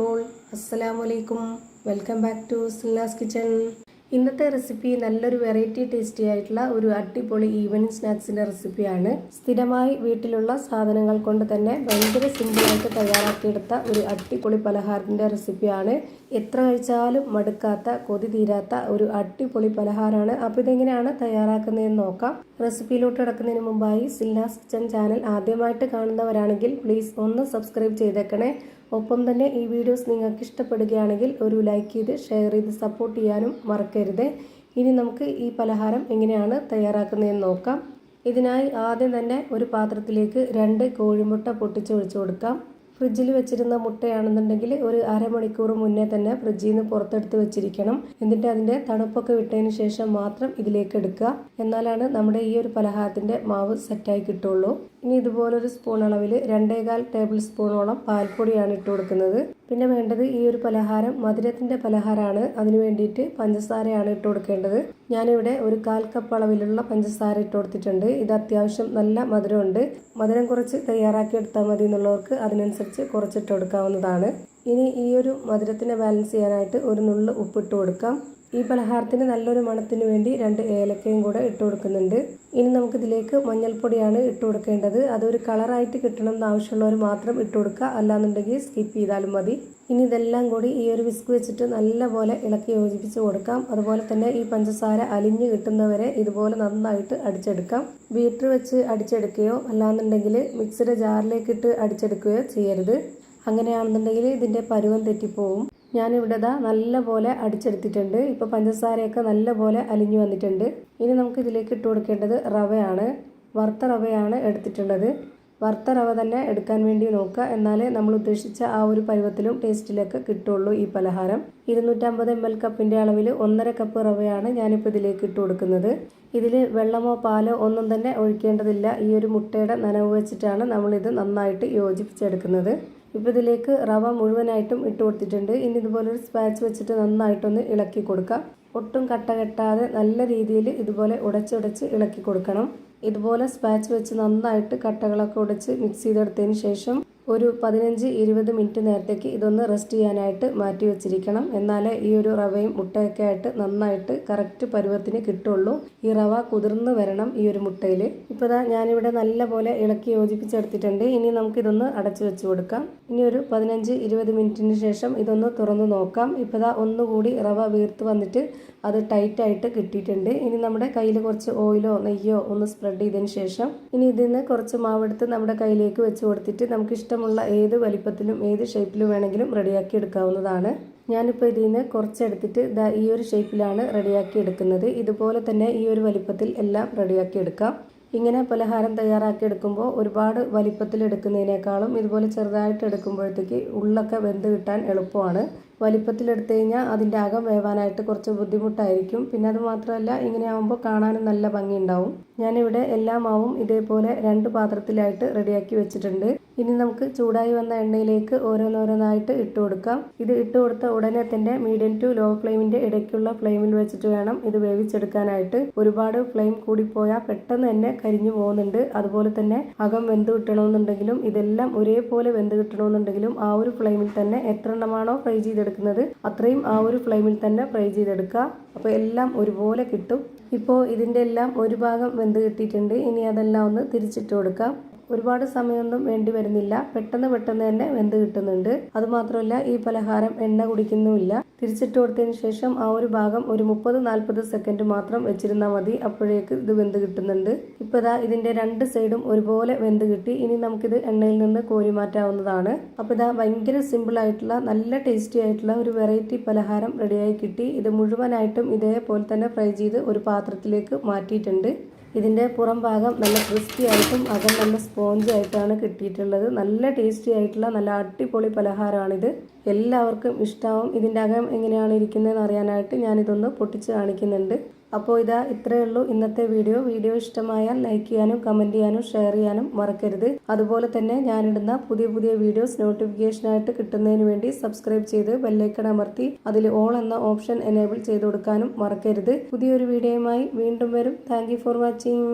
All, അസ്സലാമു അലൈക്കും. Welcome back to Silna's kitchen. ഇന്നത്തെ റെസിപ്പി നല്ലൊരു വെറൈറ്റി ടേസ്റ്റി ആയിട്ടുള്ള ഒരു അടിപൊളി ഈവനിങ് സ്നാക്സിൻ്റെ റെസിപ്പിയാണ്. സ്ഥിരമായി വീട്ടിലുള്ള സാധനങ്ങൾ കൊണ്ട് തന്നെ ഭയങ്കര സിമ്പിളായിട്ട് തയ്യാറാക്കിയെടുത്ത ഒരു അടിപൊളി പലഹാരത്തിൻ്റെ റെസിപ്പിയാണ്. എത്ര കഴിച്ചാലും മടുക്കാത്ത, കൊതി തീരാത്ത ഒരു അടിപൊളി പലഹാരമാണ്. അപ്പോൾ ഇതെങ്ങനെയാണ് തയ്യാറാക്കുന്നതെന്ന് നോക്കാം. റെസിപ്പിയിലോട്ട് കിടക്കുന്നതിന് മുമ്പായി സിൽനാസ് കിച്ചൺ ചാനൽ ആദ്യമായിട്ട് കാണുന്നവരാണെങ്കിൽ പ്ലീസ് ഒന്ന് സബ്സ്ക്രൈബ് ചെയ്തേക്കണേ. ഒപ്പം തന്നെ ഈ വീഡിയോസ് നിങ്ങൾക്ക് ഇഷ്ടപ്പെടുകയാണെങ്കിൽ ഒരു ലൈക്ക് ചെയ്ത് ഷെയർ ചെയ്ത് സപ്പോർട്ട് ചെയ്യാനും മറക്കരുത്. ഇനി നമുക്ക് ഈ പലഹാരം എങ്ങനെയാണ് തയ്യാറാക്കുന്നതെന്ന് നോക്കാം. ഇതിനായി ആദ്യം തന്നെ ഒരു പാത്രത്തിലേക്ക് 2 കോഴിമുട്ട പൊട്ടിച്ചൊഴിച്ചു കൊടുക്കാം. ഫ്രിഡ്ജിൽ വെച്ചിരുന്ന മുട്ടയാണെന്നുണ്ടെങ്കിൽ ഒരു അരമണിക്കൂർ മുന്നേ തന്നെ ഫ്രിഡ്ജിൽ നിന്ന് പുറത്തെടുത്ത് വെച്ചിരിക്കണം. എന്നിട്ട് അതിൻ്റെ തണുപ്പൊക്കെ വിട്ടതിന് ശേഷം മാത്രം ഇതിലേക്ക് എടുക്കുക. എന്നാലാണ് നമ്മുടെ ഈ ഒരു പലഹാരത്തിൻ്റെ മാവ് സെറ്റായി കിട്ടുള്ളൂ. ഇനി ഇതുപോലൊരു സ്പൂൺ അളവിൽ 2.25 ടേബിൾ സ്പൂണോളം പാൽപ്പൊടിയാണ് ഇട്ട് കൊടുക്കുന്നത്. പിന്നെ വേണ്ടത് ഈ ഒരു പലഹാരം മധുരത്തിൻ്റെ പലഹാരമാണ്. അതിന് വേണ്ടിയിട്ട് പഞ്ചസാരയാണ് ഇട്ട് കൊടുക്കേണ്ടത്. ഞാനിവിടെ ഒരു 1/4 കപ്പ് അളവിലുള്ള പഞ്ചസാര ഇട്ട് കൊടുത്തിട്ടുണ്ട്. ഇത് അത്യാവശ്യം നല്ല മധുരമുണ്ട്. മധുരം കുറച്ച് തയ്യാറാക്കി എടുത്താൽ മതി എന്നുള്ളവർക്ക് അതിനനുസരിച്ച് കുറച്ചിട്ട് കൊടുക്കാവുന്നതാണ്. ഇനി ഈ ഒരു മധുരത്തിനെ ബാലൻസ് ചെയ്യാനായിട്ട് ഒരു നുള്ള് ഉപ്പിട്ട് കൊടുക്കാം. ഈ പലഹാരത്തിന് നല്ലൊരു മണത്തിന് വേണ്ടി 2 ഏലക്കയും കൂടെ ഇട്ട് കൊടുക്കുന്നുണ്ട്. ഇനി നമുക്കിതിലേക്ക് മഞ്ഞൾപ്പൊടിയാണ് ഇട്ട് കൊടുക്കേണ്ടത്. അതൊരു കളറായിട്ട് കിട്ടണം എന്ന് ആവശ്യമുള്ളവർ മാത്രം ഇട്ട് കൊടുക്കുക, അല്ലാന്നുണ്ടെങ്കിൽ സ്കിപ്പ് ചെയ്താലും മതി. ഇനി ഇതെല്ലാം കൂടി ഈ ഒരു വിസ്ക് വെച്ചിട്ട് നല്ലപോലെ ഇളക്കി യോജിപ്പിച്ച് കൊടുക്കാം. അതുപോലെ തന്നെ ഈ പഞ്ചസാര അലിഞ്ഞ് കിട്ടുന്നവരെ ഇതുപോലെ നന്നായിട്ട് അടിച്ചെടുക്കാം. ബീറ്റർ വെച്ച് അടിച്ചെടുക്കുകയോ അല്ലാന്നുണ്ടെങ്കിൽ മിക്സിയുടെ ജാറിലേക്ക് ഇട്ട് അടിച്ചെടുക്കുകയോ ചെയ്യരുത്. അങ്ങനെയാണെന്നുണ്ടെങ്കിൽ ഇതിൻ്റെ പരുവം തെറ്റിപ്പോവും. ഞാനിവിടെ നല്ലപോലെ അടിച്ചെടുത്തിട്ടുണ്ട്. ഇപ്പോൾ പഞ്ചസാരയൊക്കെ നല്ലപോലെ അലിഞ്ഞു വന്നിട്ടുണ്ട്. ഇനി നമുക്ക് ഇതിലേക്ക് ഇട്ട് കൊടുക്കേണ്ടത് റവയാണ്. വറുത്ത റവയാണ് എടുത്തിട്ടുള്ളത്. വറുത്ത റവ തന്നെ എടുക്കാൻ വേണ്ടി നോക്കുക. എന്നാലേ നമ്മൾ ഉദ്ദേശിച്ച ആ ഒരു പരുവത്തിലും ടേസ്റ്റിലൊക്കെ കിട്ടുള്ളൂ ഈ പലഹാരം. 250 ml കപ്പിൻ്റെ അളവിൽ 1.5 കപ്പ് റവയാണ് ഞാനിപ്പോൾ ഇതിലേക്ക് ഇട്ട് കൊടുക്കുന്നത്. ഇതിൽ വെള്ളമോ പാലോ ഒന്നും തന്നെ ഒഴിക്കേണ്ടതില്ല. ഈ ഒരു മുട്ടയുടെ നനവ് വെച്ചിട്ടാണ് നമ്മളിത് നന്നായിട്ട് യോജിപ്പിച്ചെടുക്കുന്നത്. ഇപ്പോൾ ഇതിലേക്ക് റവ മുഴുവനായിട്ടും ഇട്ട് കൊടുത്തിട്ടുണ്ട്. ഇനി ഇതുപോലൊരു സ്പാച്ച് വെച്ചിട്ട് നന്നായിട്ടൊന്ന് ഇളക്കി കൊടുക്കാം. ഒട്ടും കട്ട കെട്ടാതെ നല്ല രീതിയിൽ ഇതുപോലെ ഉടച്ചുടച്ച് ഇളക്കി കൊടുക്കണം. ഇതുപോലെ സ്പാച്ച് വെച്ച് നന്നായിട്ട് കട്ടകളൊക്കെ ഉടച്ച് മിക്സ് ചെയ്തെടുത്തതിന് ശേഷം ഒരു 15-20 മിനിറ്റ് നേരത്തേക്ക് ഇതൊന്ന് റെസ്റ്റ് ചെയ്യാനായിട്ട് മാറ്റി വെച്ചിരിക്കണം. എന്നാലേ ഈ ഒരു റവയും മുട്ടയൊക്കെ ആയിട്ട് നന്നായിട്ട് കറക്റ്റ് പരുവത്തിന് കിട്ടുള്ളൂ. ഈ റവ കുതിർന്ന് വരണം ഈ ഒരു മുട്ടയിൽ. ഇപ്പോൾ ഞാനിവിടെ നല്ലപോലെ ഇളക്കി യോജിപ്പിച്ചെടുത്തിട്ടുണ്ട്. ഇനി നമുക്കിതൊന്ന് അടച്ചു വെച്ച് കൊടുക്കാം. ഇനി ഒരു 15-20 മിനിറ്റിന് ശേഷം ഇതൊന്ന് തുറന്ന് നോക്കാം. ഇപ്പോൾ ഒന്നുകൂടി റവ വീർത്ത് വന്നിട്ട് അത് ടൈറ്റായിട്ട് കിട്ടിയിട്ടുണ്ട്. ഇനി നമ്മുടെ കയ്യിൽ കുറച്ച് ഓയിലോ നെയ്യോ ഒന്ന് സ്പ്രെഡ് ചെയ്തതിന് ശേഷം ഇനി ഇതിൽ നിന്ന് കുറച്ച് മാവെടുത്ത് നമ്മുടെ കയ്യിലേക്ക് വെച്ച് കൊടുത്തിട്ട് നമുക്ക് ഇഷ്ടമുള്ള ഏത് വലിപ്പത്തിലും ഏത് ഷേപ്പിലും വേണമെങ്കിലും റെഡിയാക്കി എടുക്കാവുന്നതാണ്. ഞാനിപ്പോൾ ഇതിൽ നിന്ന് കുറച്ചെടുത്തിട്ട് ഈ ഒരു ഷേപ്പിലാണ് റെഡിയാക്കി എടുക്കുന്നത്. ഇതുപോലെ തന്നെ ഈ ഒരു വലിപ്പത്തിൽ എല്ലാം റെഡിയാക്കി എടുക്കാം. ഇങ്ങനെ പലഹാരം തയ്യാറാക്കി എടുക്കുമ്പോൾ ഒരുപാട് വലിപ്പത്തിൽ എടുക്കുന്നതിനേക്കാളും ഇതുപോലെ ചെറുതായിട്ട് എടുക്കുമ്പോഴത്തേക്ക് ഉള്ളൊക്കെ വെന്ത് കിട്ടാൻ എളുപ്പമാണ്. വലിപ്പത്തിലെടുത്തു കഴിഞ്ഞാൽ അതിൻ്റെ അകം വേവാനായിട്ട് കുറച്ച് ബുദ്ധിമുട്ടായിരിക്കും. പിന്നെ അത് മാത്രമല്ല ഇങ്ങനെ ആകുമ്പോൾ കാണാനും നല്ല ഭംഗിയുണ്ടാവും. ഞാനിവിടെ എല്ലാ മാവും ഇതേപോലെ 2 പാത്രത്തിലായിട്ട് റെഡിയാക്കി വെച്ചിട്ടുണ്ട്. ഇനി നമുക്ക് ചൂടായി വന്ന എണ്ണയിലേക്ക് ഓരോന്നോരോന്നായിട്ട് ഇട്ട് കൊടുക്കാം. ഇത് ഇട്ട് കൊടുത്ത ഉടനെ തന്നെ മീഡിയം ടു ലോ ഫ്ലെയിമിൻ്റെ ഇടയ്ക്കുള്ള ഫ്ലെയിമിൽ വെച്ചിട്ട് വേണം ഇത് വേവിച്ചെടുക്കാനായിട്ട്. ഒരുപാട് ഫ്ലെയിം കൂടിപ്പോയാൽ പെട്ടെന്ന് തന്നെ കരിഞ്ഞു പോകുന്നുണ്ട്. അതുപോലെ തന്നെ അകം വെന്ത് കിട്ടണമെന്നുണ്ടെങ്കിലും ഇതെല്ലാം ഒരേപോലെ വെന്ത് കിട്ടണമെന്നുണ്ടെങ്കിലും ആ ഒരു ഫ്ലെയിമിൽ തന്നെ എത്ര എണ്ണമാണോ ഫ്രൈ ചെയ്തെടുക്കുന്നത് അത്രയും ആ ഒരു ഫ്ലെയിമിൽ തന്നെ ഫ്രൈ ചെയ്തെടുക്കുക. അപ്പോൾ എല്ലാം ഒരുപോലെ കിട്ടും. ഇപ്പോൾ ഇതിൻ്റെ എല്ലാം ഒരു ഭാഗം വെന്ത് കിട്ടിയിട്ടുണ്ട്. ഇനി അതെല്ലാം ഒന്ന് തിരിച്ചിട്ട് കൊടുക്കാം. ഒരുപാട് സമയമൊന്നും വേണ്ടി വരുന്നില്ല. പെട്ടെന്ന് തന്നെ വെന്ത് കിട്ടുന്നുണ്ട്. അതുമാത്രമല്ല ഈ പലഹാരം എണ്ണ കുടിക്കുന്നുമില്ല. തിരിച്ചിട്ട് കൊടുത്തതിന് ശേഷം ആ ഒരു ഭാഗം ഒരു 30-40 സെക്കൻഡ് മാത്രം വെച്ചിരുന്നാൽ മതി. അപ്പോഴേക്ക് ഇത് വെന്ത് കിട്ടുന്നുണ്ട്. ഇപ്പോൾ ഇതിൻ്റെ 2 സൈഡും ഒരുപോലെ വെന്ത് കിട്ടി. ഇനി നമുക്കിത് എണ്ണയിൽ നിന്ന് കോരി മാറ്റാവുന്നതാണ്. അപ്പോൾ ഭയങ്കര സിമ്പിളായിട്ടുള്ള നല്ല ടേസ്റ്റി ആയിട്ടുള്ള ഒരു വെറൈറ്റി പലഹാരം റെഡിയായി കിട്ടി. ഇത് മുഴുവനായിട്ടും ഇതേപോലെ തന്നെ ഫ്രൈ ചെയ്ത് ഒരു പാത്രത്തിലേക്ക് മാറ്റിയിട്ടുണ്ട്. ഇതിൻ്റെ പുറം ഭാഗം നല്ല ക്രിസ്പി ആയിട്ടും അകം നല്ല സ്പോഞ്ച് ആയിട്ടാണ് കിട്ടിയിട്ടുള്ളത്. നല്ല ടേസ്റ്റി ആയിട്ടുള്ള നല്ല അടിപൊളി പലഹാരമാണിത്. എല്ലാവർക്കും ഇഷ്ടമാവും. ഇതിൻ്റെ അകം എങ്ങനെയാണ് ഇരിക്കുന്നതെന്ന് അറിയാനായിട്ട് ഞാനിതൊന്ന് പൊട്ടിച്ച് കാണിക്കുന്നുണ്ട്. അപ്പോൾ ഇത്രയേ ഉള്ളൂ ഇന്നത്തെ വീഡിയോ ഇഷ്ടമായാൽ ലൈക്ക് ചെയ്യാനും കമൻറ്റ് ചെയ്യാനും ഷെയർ ചെയ്യാനും മറക്കരുത്. അതുപോലെ തന്നെ ഞാനിടുന്ന പുതിയ വീഡിയോസ് നോട്ടിഫിക്കേഷനായിട്ട് കിട്ടുന്നതിന് വേണ്ടി സബ്സ്ക്രൈബ് ചെയ്ത് ബെല്ലൈക്കൺ അമർത്തി അതിൽ ഓൾ എന്ന ഓപ്ഷൻ എനേബിൾ ചെയ്ത് കൊടുക്കാനും മറക്കരുത്. പുതിയൊരു വീഡിയോയുമായി വീണ്ടും വരും. Thank you for watching.